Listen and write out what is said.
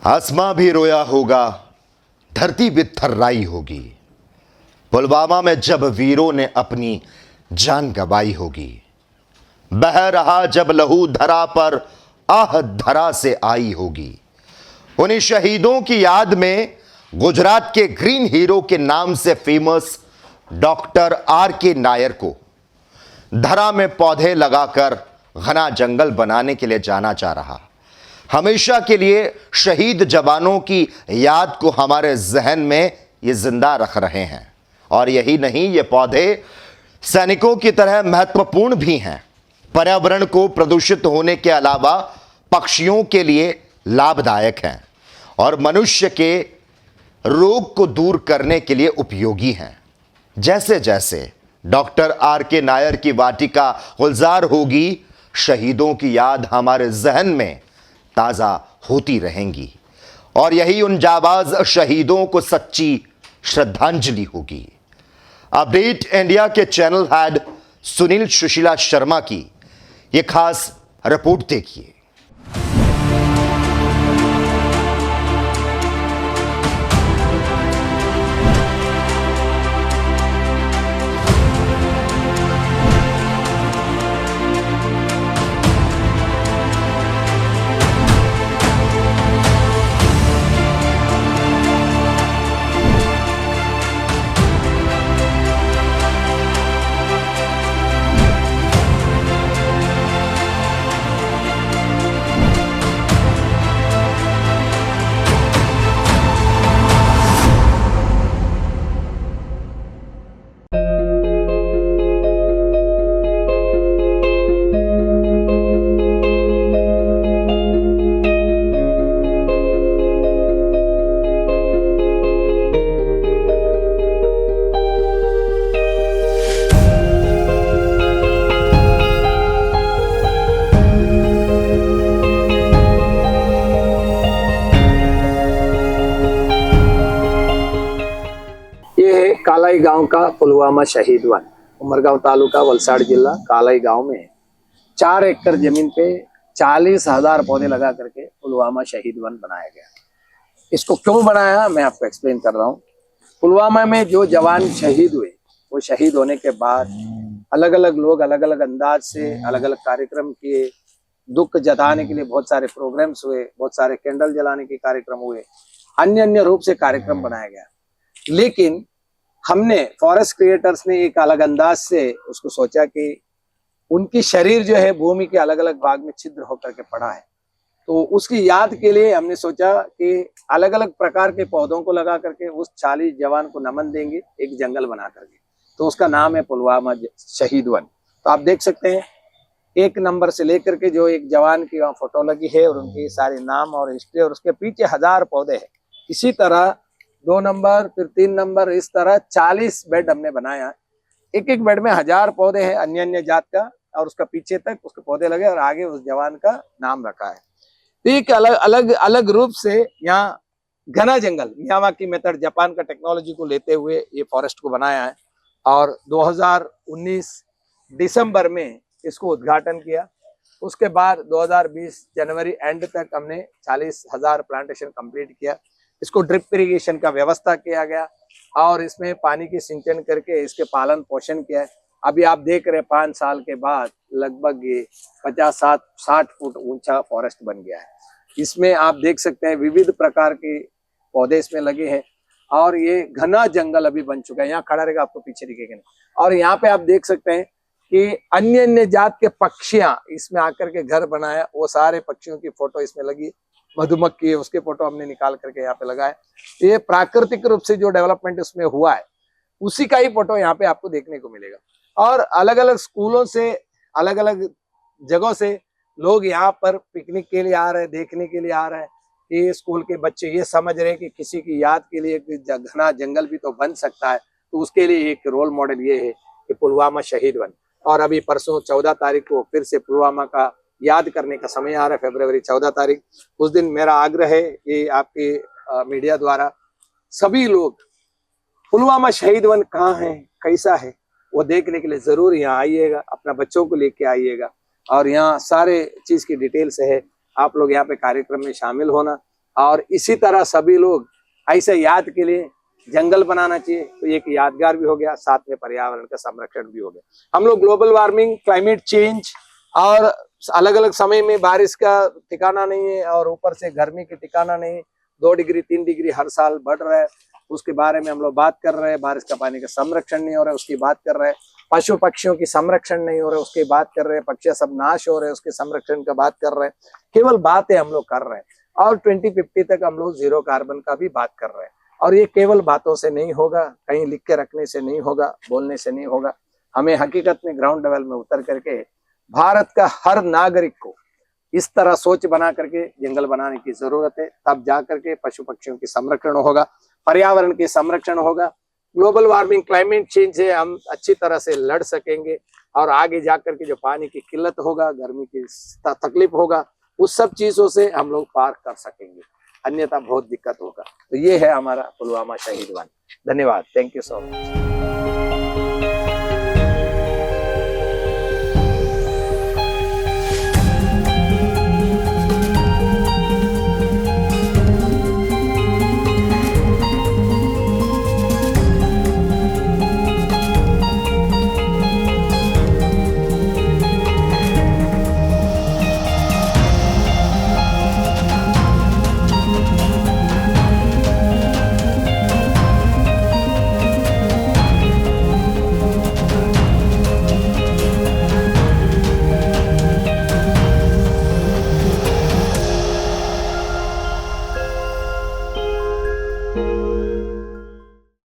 आसमां भी रोया होगा, धरती भी थर्राई होगी। पुलवामा में जब वीरों ने अपनी जान गंवाई होगी। बह रहा जब लहू धरा पर आह धरा से आई होगी। उन्हीं शहीदों की याद में गुजरात के ग्रीन हीरो के नाम से फेमस डॉक्टर R.K. नायर को धरा में पौधे लगाकर घना जंगल बनाने के लिए जाना जा रहा। हमेशा के लिए शहीद जवानों की याद को हमारे जहन में ये जिंदा रख रहे हैं। और यही नहीं, ये पौधे सैनिकों की तरह महत्वपूर्ण भी हैं। पर्यावरण को प्रदूषित होने के अलावा पक्षियों के लिए लाभदायक हैं और मनुष्य के रोग को दूर करने के लिए उपयोगी हैं। जैसे जैसे डॉक्टर R.K. नायर की वाटिका गुलजार होगी, शहीदों की याद हमारे जहन में ताज़ा होती रहेंगी और यही उन जाबाज शहीदों को सच्ची श्रद्धांजलि होगी। अपडेट इंडिया के चैनल हेड सुनील सुशीला शर्मा की यह खास रिपोर्ट देखिए। कालाई गांव का पुलवामा शहीद वन उमरगांव तालुका वलसाड़ जिला कालाई गांव में 4 एकड़ जमीन पे 40,000 पौधे लगा करके पुलवामा शहीद वन बनाया गया। इसको क्यों बनाया मैं आपको एक्सप्लेन कर रहा हूँ। पुलवामा में जो जवान शहीद हुए, वो शहीद होने के बाद अलग अलग लोग अलग अलग अंदाज से अलग अलग कार्यक्रम किए। दुख जताने के लिए बहुत सारे प्रोग्राम्स हुए, बहुत सारे कैंडल जलाने के कार्यक्रम हुए, अन्य अन्य रूप से कार्यक्रम बनाया गया। लेकिन हमने फॉरेस्ट क्रिएटर्स ने एक अलग अंदाज से उसको सोचा कि उनकी शरीर जो है भूमि के अलग अलग भाग में छिद्र होकर के पड़ा है, तो उसकी याद के लिए हमने सोचा कि अलग अलग प्रकार के पौधों को लगा करके उस 40 जवान को नमन देंगे एक जंगल बना करके। तो उसका नाम है पुलवामा शहीद वन। तो आप देख सकते हैं 1 नंबर से लेकर के जो एक जवान की वहाँ फोटो लगी है और उनके सारे नाम और हिस्ट्री, और उसके पीछे 1000 पौधे हैं। इसी तरह 2 नंबर, फिर 3 नंबर, इस तरह 40 बेड हमने बनाया। एक एक बेड में 1000 पौधे हैं अन्य अन्य जात का, और उसका पीछे तक उसके पौधे लगे और आगे उस जवान का नाम रखा है। तो एक अलग अलग अलग रूप से यहाँ घना जंगल मियावाकी मेथड जापान का टेक्नोलॉजी को लेते हुए ये फॉरेस्ट को बनाया है और 2019 दिसंबर में इसको उद्घाटन किया। उसके बाद 2020 जनवरी एंड तक हमने 40,000 प्लांटेशन कंप्लीट किया। इसको ड्रिप इरिगेशन का व्यवस्था किया गया और इसमें पानी की सिंचन करके इसके पालन पोषण किया है। अभी आप देख रहे हैं 5 साल के बाद लगभग ये 50-60 फुट ऊंचा फॉरेस्ट बन गया है। इसमें आप देख सकते हैं विविध प्रकार के पौधे इसमें लगे हैं और ये घना जंगल अभी बन चुका है। यहाँ खड़ा रहेगा आपको पीछे दिखेगा नहीं। और यहाँ पे आप देख सकते हैं कि अन्य अन्य जात के पक्षियां इसमें आकर के घर बनाया, वो सारे पक्षियों की फोटो इसमें लगी। मधुमक्खी, उसके फोटो हमने निकाल करके यहाँ पे लगाए। ये प्राकृतिक रूप से जो डेवलपमेंट उसमें हुआ है उसी का ही फोटो यहाँ पे आपको देखने को मिलेगा। और अलग अलग स्कूलों से, अलग अलग जगहों से लोग यहाँ पर पिकनिक के लिए आ रहे हैं, देखने के लिए आ रहे हैं। ये स्कूल के बच्चे ये समझ रहे हैं कि किसी की याद के लिए घना जंगल भी तो बन सकता है, तो उसके लिए एक रोल मॉडल ये है कि पुलवामा शहीद वन। और अभी परसों 14 तारीख को फिर से पुलवामा का याद करने का समय आ रहा है, फरवरी 14 तारीख। उस दिन मेरा आग्रह है कि आपके मीडिया द्वारा सभी लोग पुलवामा शहीद वन कहाँ है, कैसा है, वो देखने के लिए जरूर यहाँ आइएगा, अपना बच्चों को लेके आइएगा। और यहाँ सारे चीज की डिटेल्स है, आप लोग यहाँ पे कार्यक्रम में शामिल होना। और इसी तरह सभी लोग ऐसे याद के लिए जंगल बनाना चाहिए, तो एक यादगार भी हो गया, साथ में पर्यावरण का संरक्षण भी हो गया। हम लोग ग्लोबल वार्मिंग, क्लाइमेट चेंज और अलग अलग समय में बारिश का ठिकाना नहीं है और ऊपर से गर्मी के ठिकाना नहीं, 2 डिग्री 3 डिग्री हर साल बढ़ रहा है, उसके बारे में हम लोग बात कर रहे हैं। बारिश का पानी का संरक्षण नहीं हो रहा है, उसकी बात कर रहे हैं। पशु पक्षियों की संरक्षण नहीं हो रहा है, उसकी बात कर रहे हैं। पक्षी सब नाश हो रहे हैं, उसके संरक्षण का बात कर रहे हैं। केवल बातें हम लोग कर रहे हैं और 2050 तक हम लोग 0 कार्बन का भी बात कर रहे हैं। और ये केवल बातों से नहीं होगा, कहीं लिख के रखने से नहीं होगा, बोलने से नहीं होगा। हमें हकीकत में ग्राउंड लेवल में उतर करके भारत का हर नागरिक को इस तरह सोच बना करके जंगल बनाने की जरूरत है, तब जा करके पशु पक्षियों की संरक्षण होगा, पर्यावरण की संरक्षण होगा। ग्लोबल वार्मिंग, क्लाइमेट चेंज से हम अच्छी तरह से लड़ सकेंगे और आगे जाकर के जो पानी की किल्लत होगा, गर्मी की तकलीफ होगा, उस सब चीजों से हम लोग पार कर सकेंगे, अन्यथा बहुत दिक्कत होगा। तो ये है हमारा पुलवामा शहीद वन। धन्यवाद, थैंक यू सो मच।